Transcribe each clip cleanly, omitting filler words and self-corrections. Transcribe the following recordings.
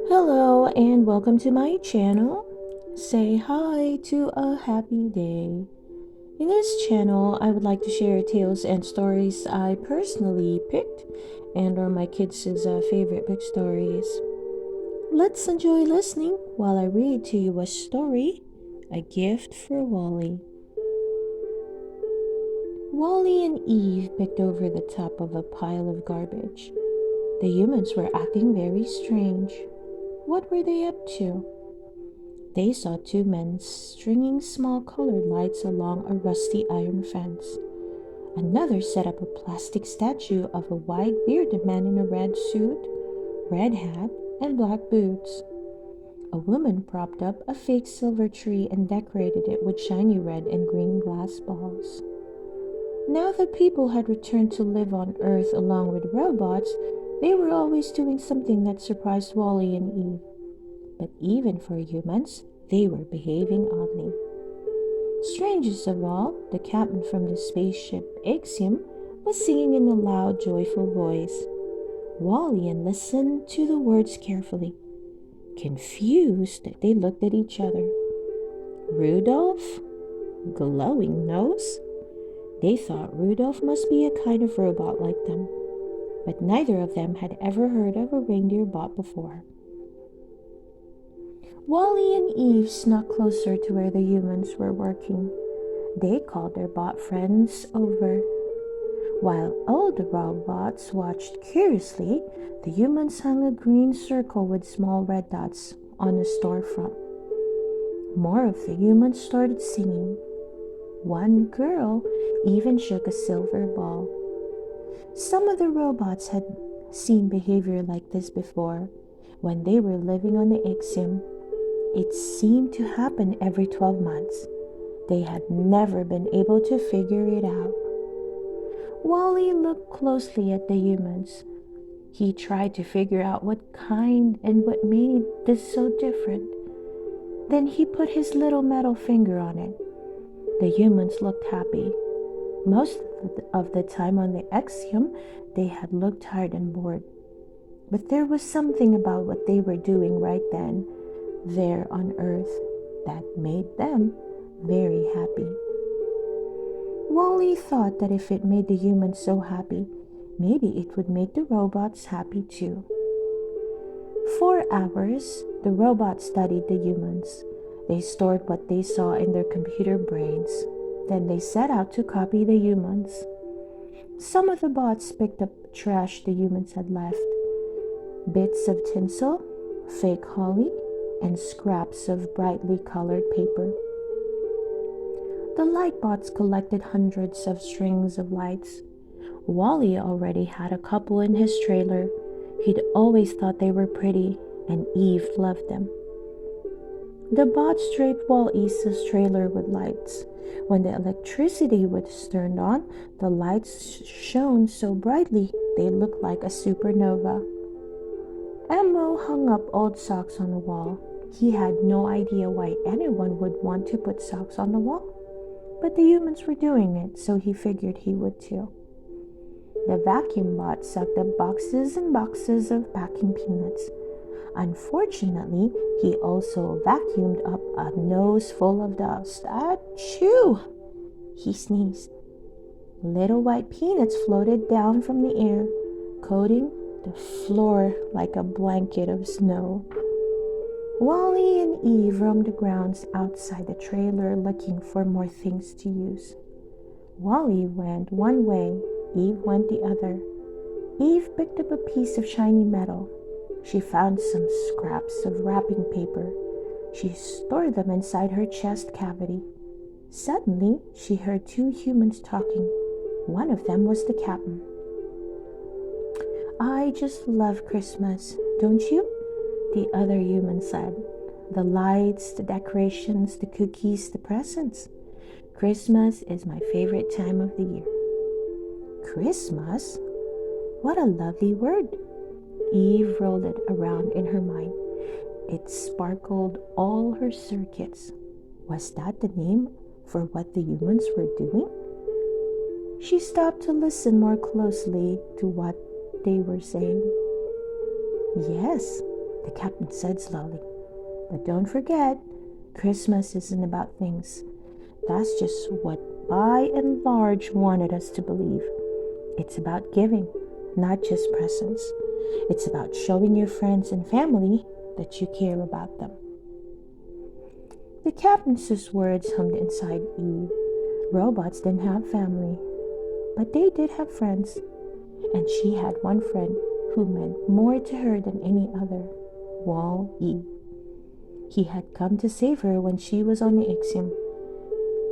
Hello and welcome to my channel. Say hi to a happy day. In this channel, I would like to share tales and stories I personally picked and are my kids' favorite book stories. Let's enjoy listening while I read to you a story, A Gift for Wally. Wally and Eve picked over the top of a pile of garbage. The humans were acting very strange. What were they up to? They saw two men stringing small colored lights along a rusty iron fence. Another set up a plastic statue of a white bearded man in a red suit, red hat, and black boots. A woman propped up a fake silver tree and decorated it with shiny red and green glass balls. Now that people had returned to live on Earth along with robots, they were always doing something that surprised Wally and Eve. But even for humans, they were behaving oddly. Strangest of all, the captain from the spaceship Axiom was singing in a loud, joyful voice. Wally listened to the words carefully. Confused, they looked at each other. Rudolph? Glowing nose? They thought Rudolph must be a kind of robot like them, but neither of them had ever heard of a reindeer bot before. Wally and Eve snuck closer to where the humans were working. They called their bot friends over. While all the robots watched curiously, the humans hung a green circle with small red dots on a storefront. More of the humans started singing. One girl even shook a silver ball. Some of the robots had seen behavior like this before when they were living on the Axiom. It seemed to happen every 12 months. They had never been able to figure it out. Wally looked closely at the humans. He tried to figure out what kind and what made this so different. Then he put his little metal finger on it. The humans looked happy. Most of the time on the Axiom, they had looked tired and bored. But there was something about what they were doing right then, there on Earth, that made them very happy. Wally thought that if it made the humans so happy, maybe it would make the robots happy too. For hours, the robots studied the humans. They stored what they saw in their computer brains. Then they set out to copy the humans. Some of the bots picked up trash the humans had left. Bits of tinsel, fake holly, and scraps of brightly colored paper. The light bots collected hundreds of strings of lights. Wally already had a couple in his trailer. He'd always thought they were pretty, and Eve loved them. The bots draped Wally's trailer with lights. When the electricity was turned on, the lights shone so brightly they looked like a supernova. Elmo hung up old socks on the wall. He had no idea why anyone would want to put socks on the wall, but the humans were doing it, so he figured he would too. The vacuum bot sucked up boxes and boxes of packing peanuts. Unfortunately, he also vacuumed up a nose full of dust. Achoo! He sneezed. Little white peanuts floated down from the air, coating the floor like a blanket of snow. Wally and Eve roamed the grounds outside the trailer looking for more things to use. Wally went one way, Eve went the other. Eve picked up a piece of shiny metal. She found some scraps of wrapping paper. She stored them inside her chest cavity. Suddenly, she heard two humans talking. One of them was the captain. "I just love Christmas, don't you?" the other human said. "The lights, the decorations, the cookies, the presents. Christmas is my favorite time of the year." Christmas? What a lovely word. Eve rolled it around in her mind. It sparkled all her circuits. Was that the name for what the humans were doing? She stopped to listen more closely to what they were saying. Yes, the captain said slowly. But don't forget, Christmas isn't about things. That's just what by and large wanted us to believe. It's about giving, not just presents. It's about showing your friends and family that you care about them. The captain's words hummed inside Eve. Robots didn't have family, but they did have friends. And she had one friend who meant more to her than any other, Wall-E. He had come to save her when she was on the Ixiom.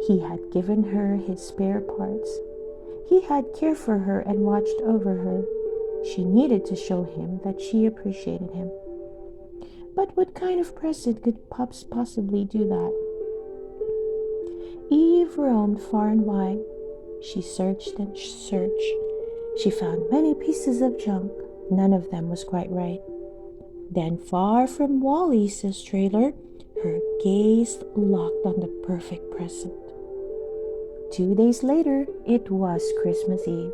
He had given her his spare parts. He had cared for her and watched over her. She needed to show him that she appreciated him. But what kind of present could Pups possibly do that? Eve roamed far and wide. She searched and searched. She found many pieces of junk. None of them was quite right. Then, far from Wall-E's trailer, her gaze locked on the perfect present. 2 days later, it was Christmas Eve.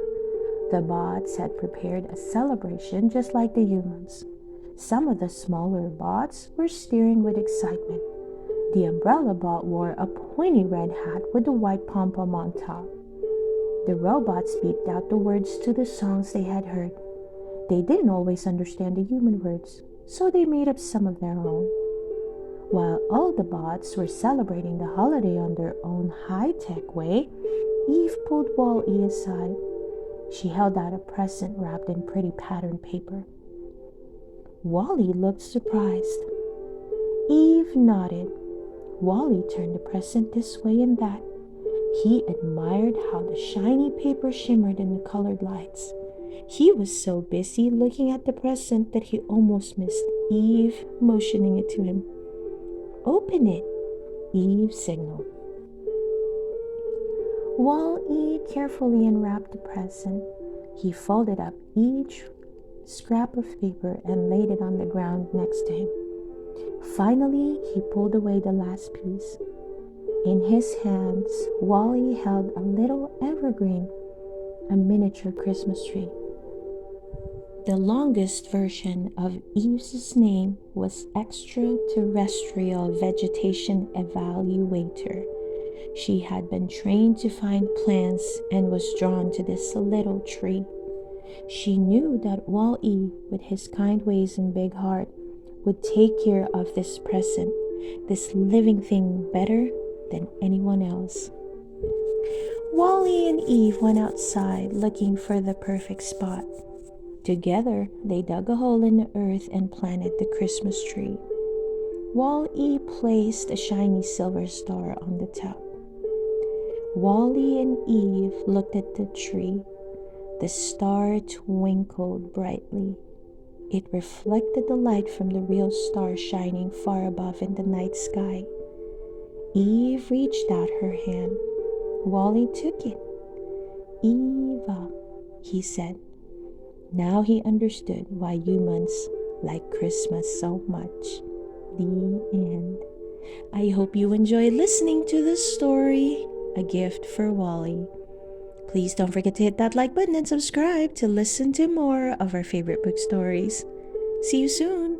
The bots had prepared a celebration just like the humans. Some of the smaller bots were staring with excitement. The umbrella bot wore a pointy red hat with a white pom-pom on top. The robots beeped out the words to the songs they had heard. They didn't always understand the human words, so they made up some of their own. While all the bots were celebrating the holiday on their own high-tech way, Eve pulled Wall-E aside. She held out a present wrapped in pretty patterned paper. Wall-E looked surprised. Eve nodded. Wall-E turned the present this way and that. He admired how the shiny paper shimmered in the colored lights. He was so busy looking at the present that he almost missed Eve motioning it to him. "Open it," Eve signaled. Wall-E carefully unwrapped the present. He folded up each scrap of paper and laid it on the ground next to him. Finally, he pulled away the last piece. In his hands, Wall-E held a little evergreen, a miniature Christmas tree. The longest version of Eve's name was Extraterrestrial Vegetation Evaluator. She had been trained to find plants and was drawn to this little tree. She knew that Wall-E, with his kind ways and big heart, would take care of this present, this living thing, better than anyone else. Wall-E and Eve went outside looking for the perfect spot. Together, they dug a hole in the earth and planted the Christmas tree. Wall-E placed a shiny silver star on the top. Wall-E and Eve looked at the tree. The star twinkled brightly. It reflected the light from the real star shining far above in the night sky. Eve reached out her hand. Wall-E took it. "Eva," he said. Now he understood why humans like Christmas so much. The end. I hope you enjoyed listening to this story, A Gift for Wall-E. Please don't forget to hit that like button and subscribe to listen to more of our favorite book stories. See you soon!